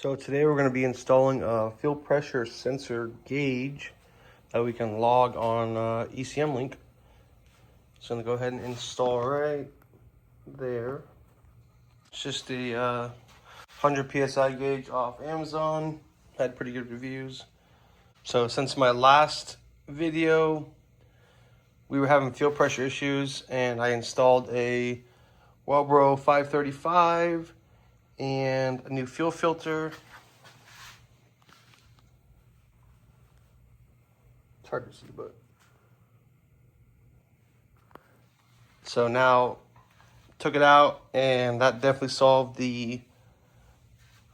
So today we're going to be installing a fuel pressure sensor gauge that we can log on ECMLink. So I'm going to go ahead and install right there. It's just a 100 PSI gauge off Amazon. Had pretty good reviews. So since my last video, we were having fuel pressure issues and I installed a Walbro 535 and a new fuel filter. It's hard to see, but so now took it out, and that definitely solved the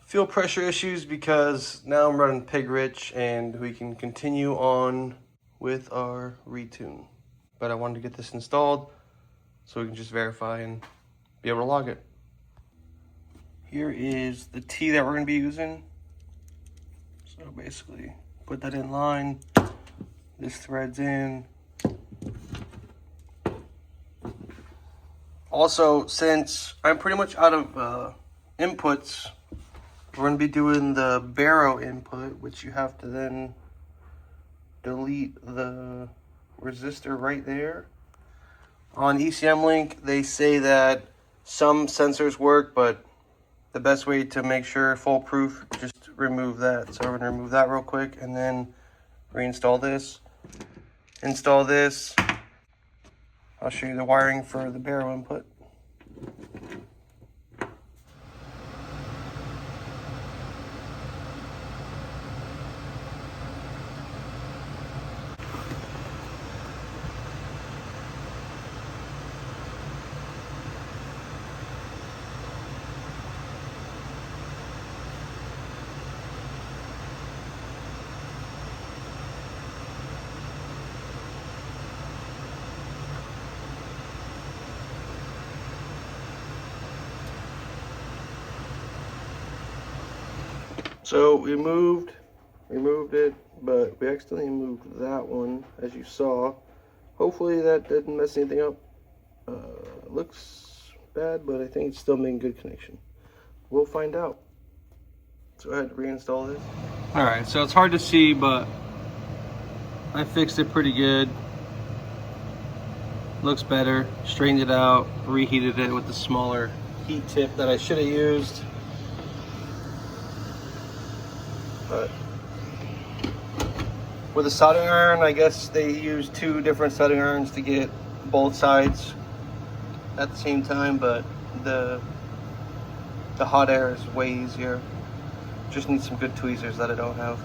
fuel pressure issues because now I'm running pig rich and we can continue on with our retune. But I wanted to get this installed so we can just verify and be able to log it. Here is the T that we're going to be using. So basically, put that in line. This threads in. Also, since I'm pretty much out of inputs, we're going to be doing the baro input, which you have to then delete the resistor right there. On ECMLink, they say that some sensors work, but the best way to make sure foolproof, just remove that. So we're going to remove that real quick and then reinstall this. Install this. I'll show you the wiring for the baro input. So we removed it, but we accidentally moved that one, as you saw. Hopefully that didn't mess anything up. Looks bad, but I think it's still making good connection. We'll find out. Let's go ahead and reinstall this. Alright, so it's hard to see, but I fixed it pretty good. Looks better. Straightened it out, reheated it with the smaller heat tip that I should have used. But with a soldering iron, I guess they use two different soldering irons to get both sides at the same time, but the hot air is way easier. Just need some good tweezers that I don't have.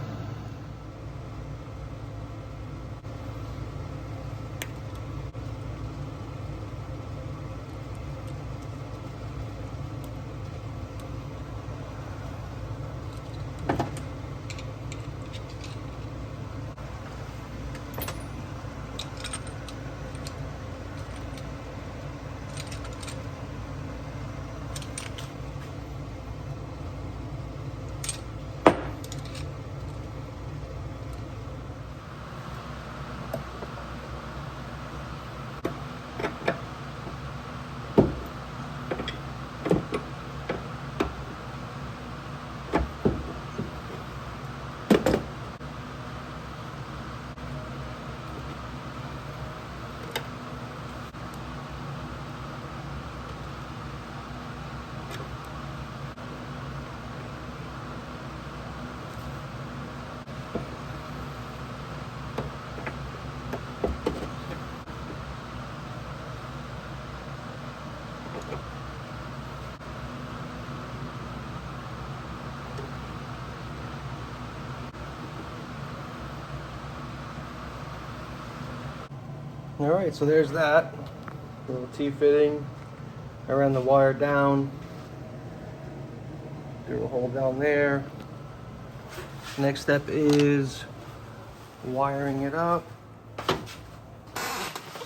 Alright, so there's that little T-fitting. I ran the wire down through a hole down there. Next step is wiring it up.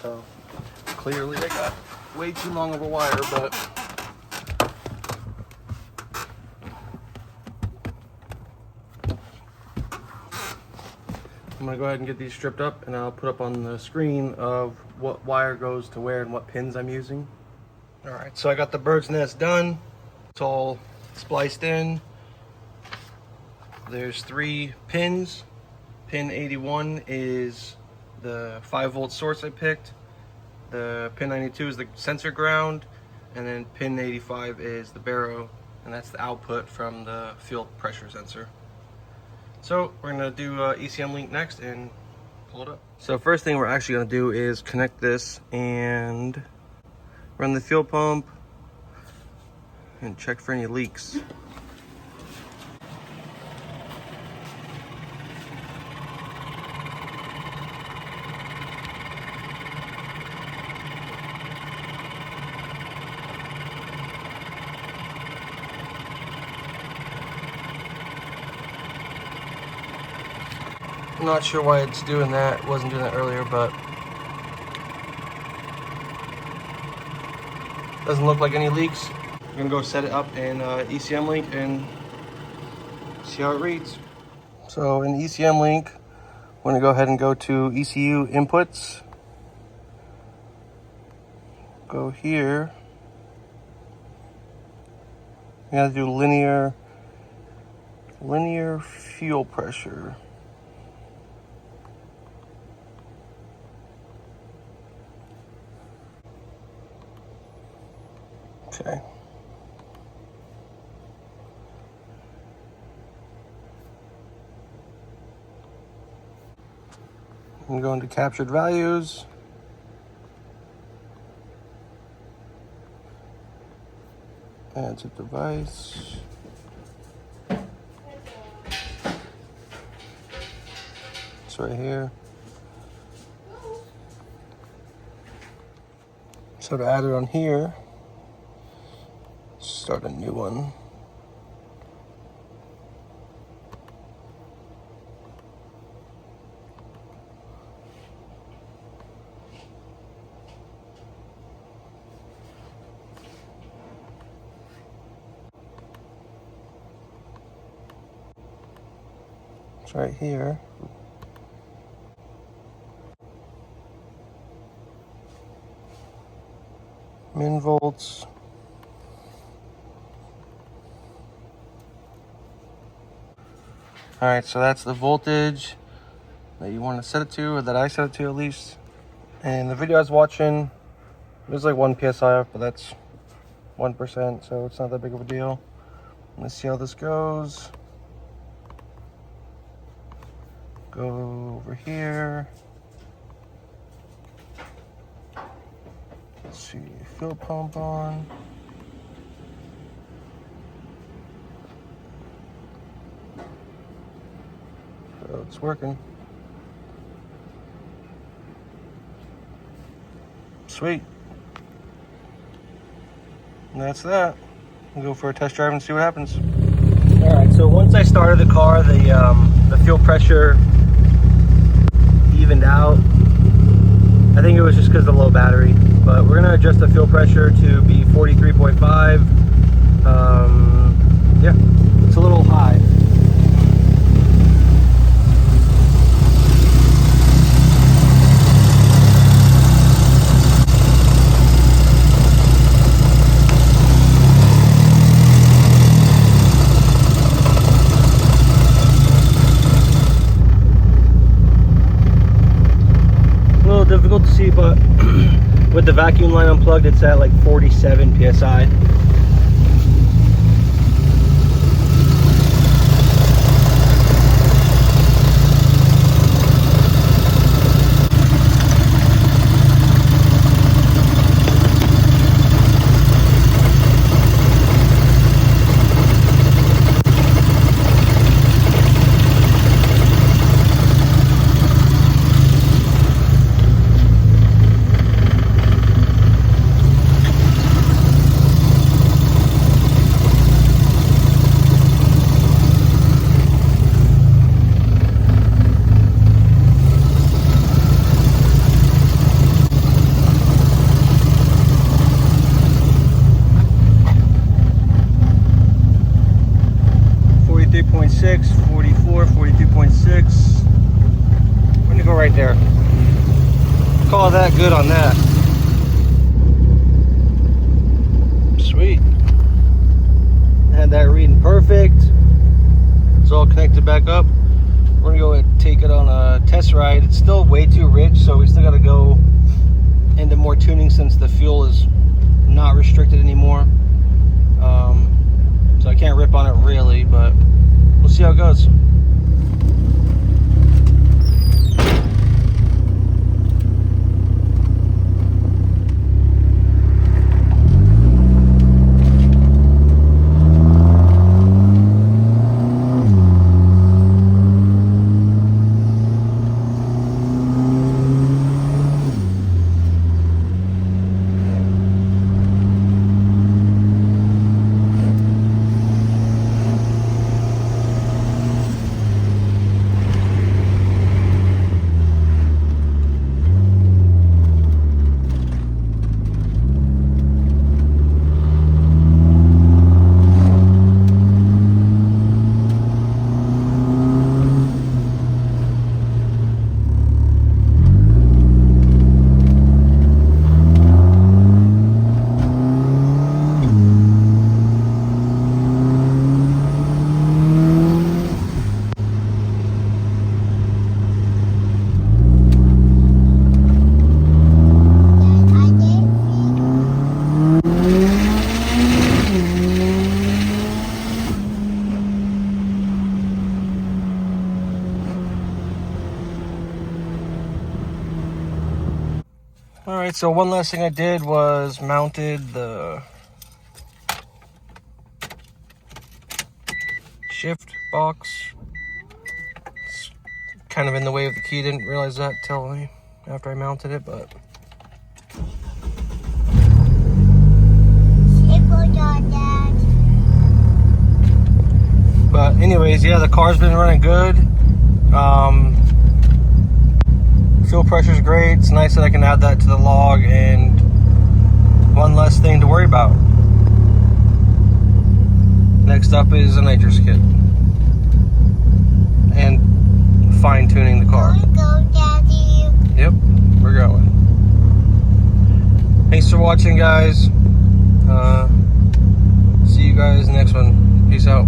So clearly I got way too long of a wire, but I'm gonna go ahead and get these stripped up, and I'll put up on the screen of what wire goes to where and what pins I'm using. All right, so I got the bird's nest done. It's all spliced in. There's 3 pins. Pin 81 is the 5-volt source I picked. The pin 92 is the sensor ground, and then pin 85 is the baro, and that's the output from the field pressure sensor. So we're gonna do ECMLink next and pull it up. So first thing we're actually gonna do is connect this and run the fuel pump and check for any leaks. I'm not sure why it's doing that. It wasn't doing that earlier, but doesn't look like any leaks. I'm gonna go set it up in ECMLink and see how it reads. So in ECMLink, we're gonna go ahead and go to ECU inputs. Go here. We gotta do linear fuel pressure. Okay. I'm going to captured values. Add to device. It's right here. So to add it on here, start a new one. It's right here. Min volts. All right, so that's the voltage that you want to set it to, or that I set it to at least. And the video I was watching, it was like 1 PSI off, but that's 1%, so it's not that big of a deal. Let's see how this goes. Go over here. Let's see, fuel pump on. So it's working. Sweet. And that's that. We'll go for a test drive and see what happens. All right, so once I started the car, the fuel pressure evened out. I think it was just because of the low battery, but we're gonna adjust the fuel pressure to be 43.5. Yeah, it's a little high. Difficult to see, but with the vacuum line unplugged, it's at like 47 psi. Right there. Call that good on that. Sweet. Had that reading perfect. So all connected back up. We're gonna go and take it on a test ride. It's still way too rich, so we still gotta go into more tuning since the fuel is not restricted anymore. So I can't rip on it really, but we'll see how it goes. Alright, so one last thing I did was mounted the shift box. It's kind of in the way of the key. Didn't realize that till after I mounted it, but anyways, yeah, the car's been running good. Fuel pressure's great. It's nice that I can add that to the log, and one less thing to worry about. Next up is a nitrous kit and fine-tuning the car. Go, Daddy. Yep, we're going. Thanks for watching, guys. See you guys next one. Peace out.